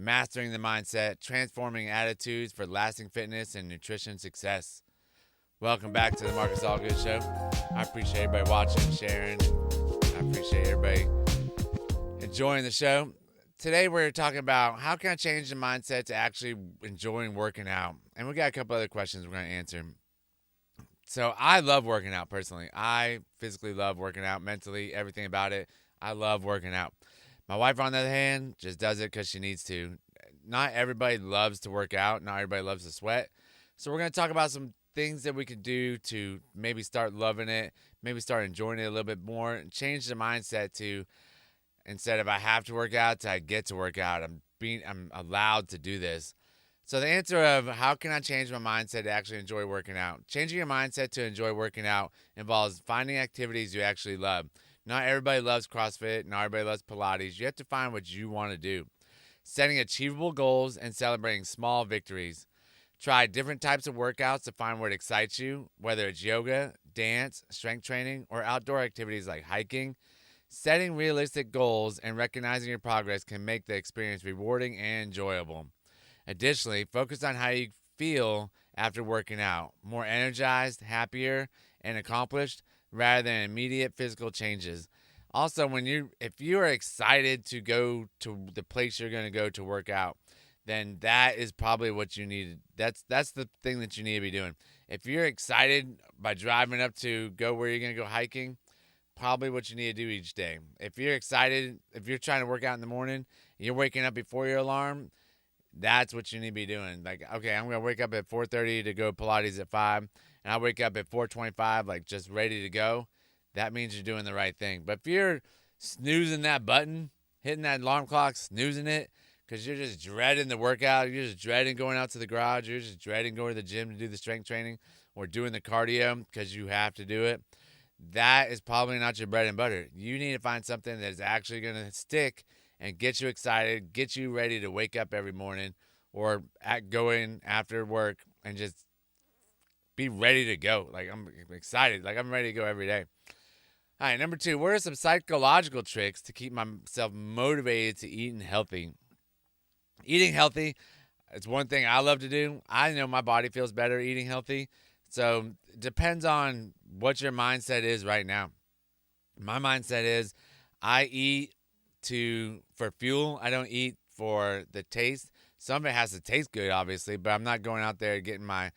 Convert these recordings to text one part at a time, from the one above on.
mastering the mindset, transforming attitudes for lasting fitness and nutrition success. Welcome back to the Marcus Allgood Show. I appreciate everybody watching, sharing. I appreciate everybody enjoying the show. Today we're talking about how can I change the mindset to actually enjoying working out. And we got a couple other questions we're going to answer. So I love working out personally. I physically love working out, mentally, everything about it. I love working out. My wife, on the other hand, just does it because she needs to. Not everybody loves to work out. Not everybody loves to sweat. So we're going to talk about some things that we could do to maybe start loving it, maybe start enjoying it a little bit more, and change the mindset to, instead of I have to work out, to I get to work out. I'm allowed to do this. So the answer of how can I change my mindset to actually enjoy working out? Changing your mindset to enjoy working out involves finding activities you actually love. Not everybody loves CrossFit. Not everybody loves Pilates. You have to find what you want to do. Setting achievable goals and celebrating small victories. Try different types of workouts to find what excites you, whether it's yoga, dance, strength training, or outdoor activities like hiking. Setting realistic goals and recognizing your progress can make the experience rewarding and enjoyable. Additionally, focus on how you feel after working out. More energized, happier, and accomplished rather than immediate physical changes. Also, if you are excited to go to the place you're going to go to work out, then that is probably what you need. That's the thing that you need to be doing. If you're excited by driving up to go where you're going to go hiking, probably what you need to do each day. If you're excited, if you're trying to work out in the morning, you're waking up before your alarm, that's what you need to be doing. Like, okay, I'm going to wake up at 4:30 to go Pilates at 5, and I wake up at 4:25, like just ready to go. That means you're doing the right thing. But if you're snoozing that button, hitting that alarm clock, snoozing it, because you're just dreading the workout, you're just dreading going out to the garage, you're just dreading going to the gym to do the strength training or doing the cardio because you have to do it, that is probably not your bread and butter. You need to find something that is actually going to stick and get you excited, get you ready to wake up every morning or go in after work and just be ready to go. Like, I'm excited. Like, I'm ready to go every day. All right, number 2, what are some psychological tricks to keep myself motivated to eating healthy? Eating healthy, it's one thing I love to do. I know my body feels better eating healthy. So it depends on what your mindset is right now. My mindset is I eat for fuel. I don't eat for the taste. Some of it has to taste good, obviously, but I'm not going out there getting my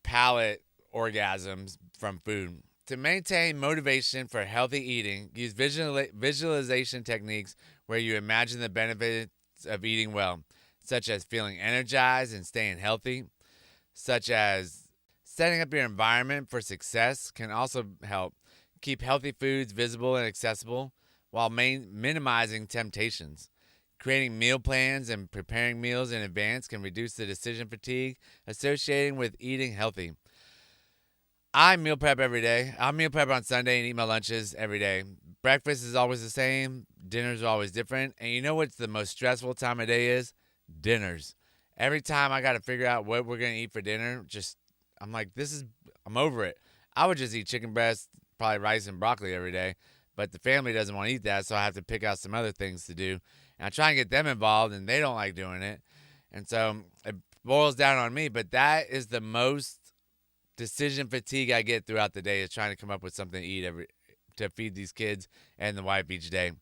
palate orgasms from food. To maintain motivation for healthy eating, use visualization techniques where you imagine the benefits of eating well, such as feeling energized and staying healthy, such as setting up your environment for success can also help keep healthy foods visible and accessible while minimizing temptations. Creating meal plans and preparing meals in advance can reduce the decision fatigue associated with eating healthy. I meal prep every day. I meal prep on Sunday and eat my lunches every day. Breakfast is always the same. Dinners are always different. And you know what's the most stressful time of day is? Dinners. Every time I got to figure out what we're going to eat for dinner, I'm like, I'm over it. I would just eat chicken breast, probably rice and broccoli every day. But the family doesn't want to eat that, so I have to pick out some other things to do. And I try and get them involved, and they don't like doing it. And so it boils down on me. But that is the most decision fatigue I get throughout the day, is trying to come up with something to eat to feed these kids and the wife each day.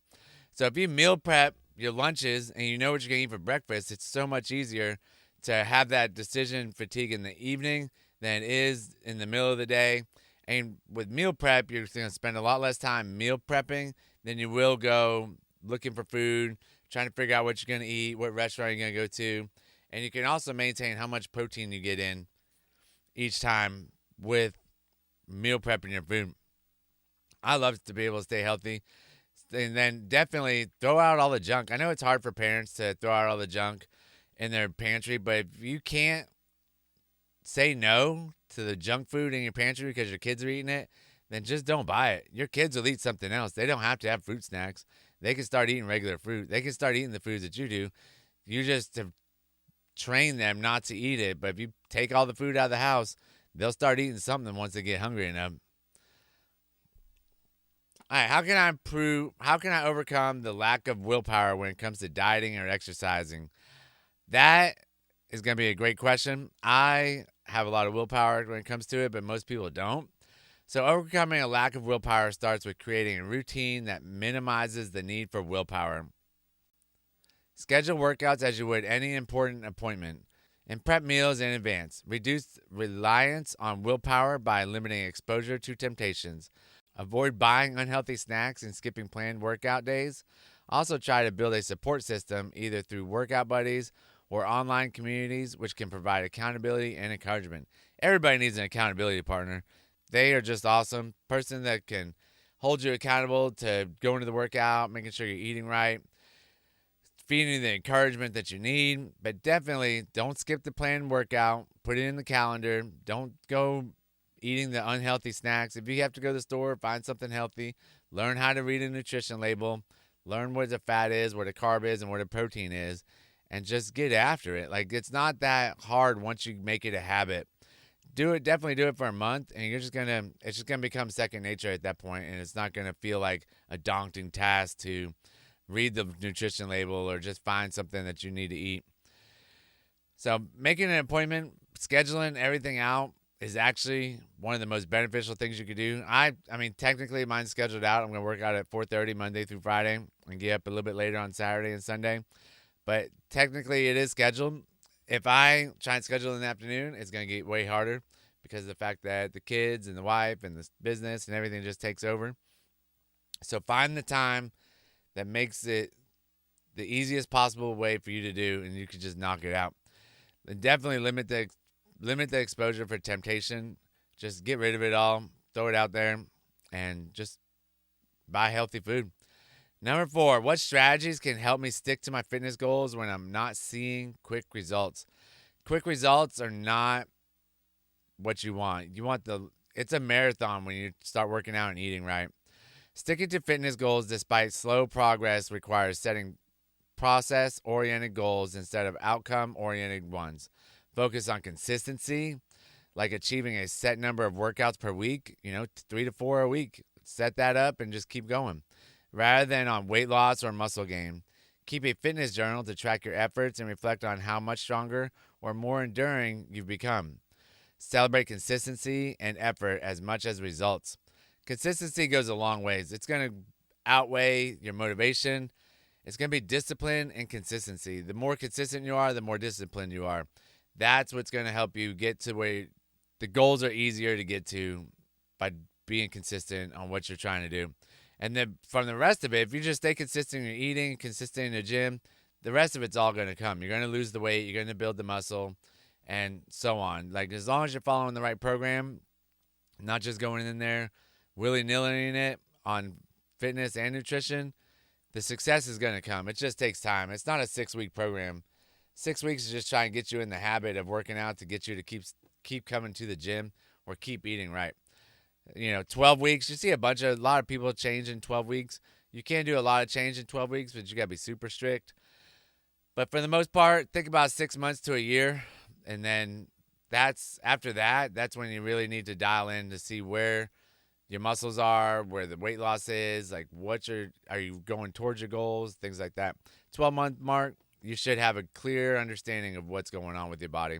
So if you meal prep your lunches and you know what you're going to eat for breakfast, it's so much easier to have that decision fatigue in the evening than it is in the middle of the day. And with meal prep, you're going to spend a lot less time meal prepping than you will go looking for food, trying to figure out what you're going to eat, what restaurant you're going to go to. And you can also maintain how much protein you get in each time with meal prepping your food. I love to be able to stay healthy. And then definitely throw out all the junk. I know it's hard for parents to throw out all the junk in their pantry, but if you can't say no to the junk food in your pantry because your kids are eating it, then just don't buy it. Your kids will eat something else. They don't have to have fruit snacks. They can start eating regular fruit. They can start eating the foods that you do. You just have trained them not to eat it. But if you take all the food out of the house, they'll start eating something once they get hungry enough. All right, how can I overcome the lack of willpower when it comes to dieting or exercising? That is going to be a great question. I have a lot of willpower when it comes to it, but most people don't. So, overcoming a lack of willpower starts with creating a routine that minimizes the need for willpower. Schedule workouts as you would any important appointment, and prep meals in advance. Reduce reliance on willpower by limiting exposure to temptations. Avoid buying unhealthy snacks and skipping planned workout days. Also, try to build a support system either through workout buddies or online communities, which can provide accountability and encouragement. Everybody needs an accountability partner. They are just awesome. Person that can hold you accountable to going to the workout, making sure you're eating right, feeding you the encouragement that you need. But definitely don't skip the planned workout. Put it in the calendar. Don't go eating the unhealthy snacks. If you have to go to the store, find something healthy. Learn how to read a nutrition label. Learn what the fat is, what the carb is, and what the protein is, and just get after it. Like, it's not that hard once you make it a habit. Definitely do it for a month, and it's just gonna become second nature at that point, and it's not gonna feel like a daunting task to read the nutrition label or just find something that you need to eat. So making an appointment, scheduling everything out is actually one of the most beneficial things you could do. I mean, technically mine's scheduled out. I'm going to work out at 4:30 Monday through Friday and get up a little bit later on Saturday and Sunday. But technically it is scheduled. If I try and schedule in the afternoon, it's going to get way harder because of the fact that the kids and the wife and the business and everything just takes over. So find the time that makes it the easiest possible way for you to do, and you can just knock it out. And definitely limit the exposure for temptation. Just get rid of it all, throw it out there, and just buy healthy food. Number 4, what strategies can help me stick to my fitness goals when I'm not seeing quick results? Quick results are not what you want. It's a marathon when you start working out and eating right. Sticking to fitness goals despite slow progress requires setting process-oriented goals instead of outcome-oriented ones. Focus on consistency, like achieving a set number of workouts per week, 3 to 4 a week. Set that up and just keep going, rather than on weight loss or muscle gain. Keep a fitness journal to track your efforts and reflect on how much stronger or more enduring you've become. Celebrate consistency and effort as much as results. Consistency goes a long ways. It's going to outweigh your motivation. It's going to be discipline and consistency. The more consistent you are, the more disciplined you are. That's what's going to help you get to where the goals are easier to get to by being consistent on what you're trying to do. And then from the rest of it, if you just stay consistent in your eating, consistent in the gym, the rest of it's all going to come. You're going to lose the weight. You're going to build the muscle and so on. Like, as long as you're following the right program, not just going in there willy-nilly in it on fitness and nutrition, the success is going to come. It just takes time. It's not a 6-week program. 6 weeks is just trying to get you in the habit of working out to get you to keep coming to the gym or keep eating right. 12 weeks, you see a lot of people change in 12 weeks. You can't do a lot of change in 12 weeks, but you got to be super strict. But for the most part, think about 6 months to a year. And then that's when you really need to dial in to see where your muscles are, where the weight loss is, like are you going towards your goals, things like that. 12-month mark, you should have a clear understanding of what's going on with your body.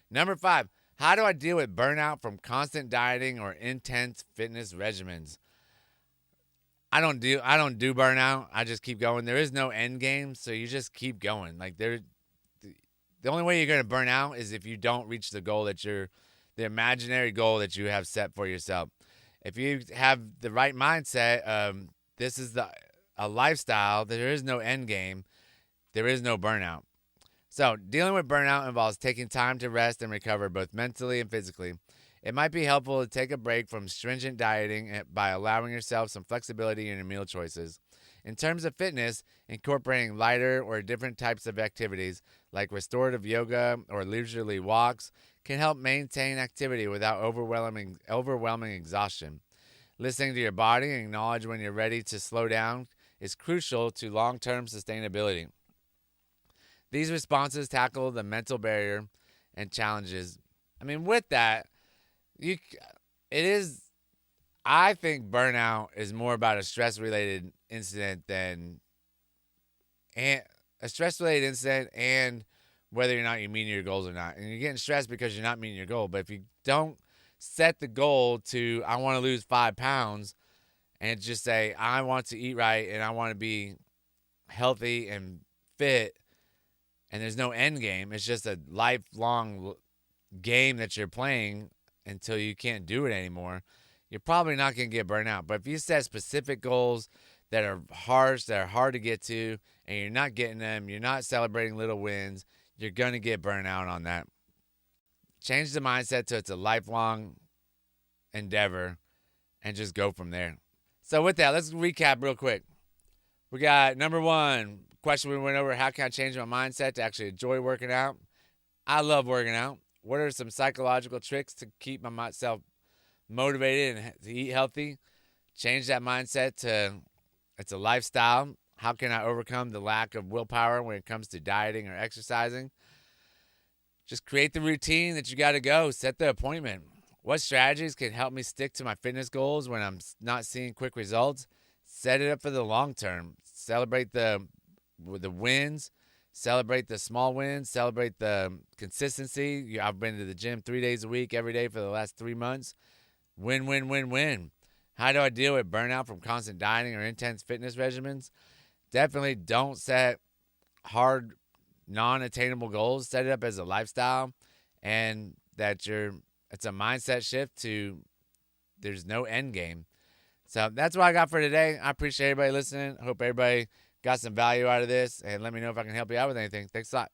Number 5, how do I deal with burnout from constant dieting or intense fitness regimens? I don't do burnout. I just keep going. There is no end game, so you just keep going. Like, the only way you're going to burn out is if you don't reach the goal the imaginary goal that you have set for yourself. If you have the right mindset, this is a lifestyle, there is no end game, there is no burnout. So, dealing with burnout involves taking time to rest and recover both mentally and physically. It might be helpful to take a break from stringent dieting by allowing yourself some flexibility in your meal choices. In terms of fitness, incorporating lighter or different types of activities like restorative yoga or leisurely walks can help maintain activity without overwhelming exhaustion. Listening to your body and acknowledge when you're ready to slow down is crucial to long-term sustainability. These responses tackle the mental barrier and challenges. I mean, with that, I think burnout is more about a stress-related incident than and a stress-related incident and whether or not you're meeting your goals or not. And you're getting stressed because you're not meeting your goal. But if you don't set the goal to I want to lose 5 pounds and just say I want to eat right and I want to be healthy and fit, and there's no end game. It's just a lifelong game that you're playing until you can't do it anymore. You're probably not going to get burnt out. But if you set specific goals that are harsh, that are hard to get to, and you're not getting them, you're not celebrating little wins, you're going to get burnt out on that. Change the mindset so it's a lifelong endeavor and just go from there. So with that, let's recap real quick. We got number one question we went over: how can I change my mindset to actually enjoy working out? I love working out. What are some psychological tricks to keep myself motivated and to eat healthy? Change that mindset to it's a lifestyle. How can I overcome the lack of willpower when it comes to dieting or exercising? Just create the routine that you got to go. Set the appointment. What strategies can help me stick to my fitness goals when I'm not seeing quick results? Set it up for the long term. Celebrate the wins. Celebrate the small wins. Celebrate the consistency. I've been to the gym 3 days a week, every day for the last 3 months. Win, win, win, win. How do I deal with burnout from constant dieting or intense fitness regimens? Definitely don't set hard, non-attainable goals. Set it up as a lifestyle, and that it's a mindset shift to there's no end game. So that's what I got for today. I appreciate everybody listening. Hope everybody got some value out of this, and let me know if I can help you out with anything. Thanks a lot.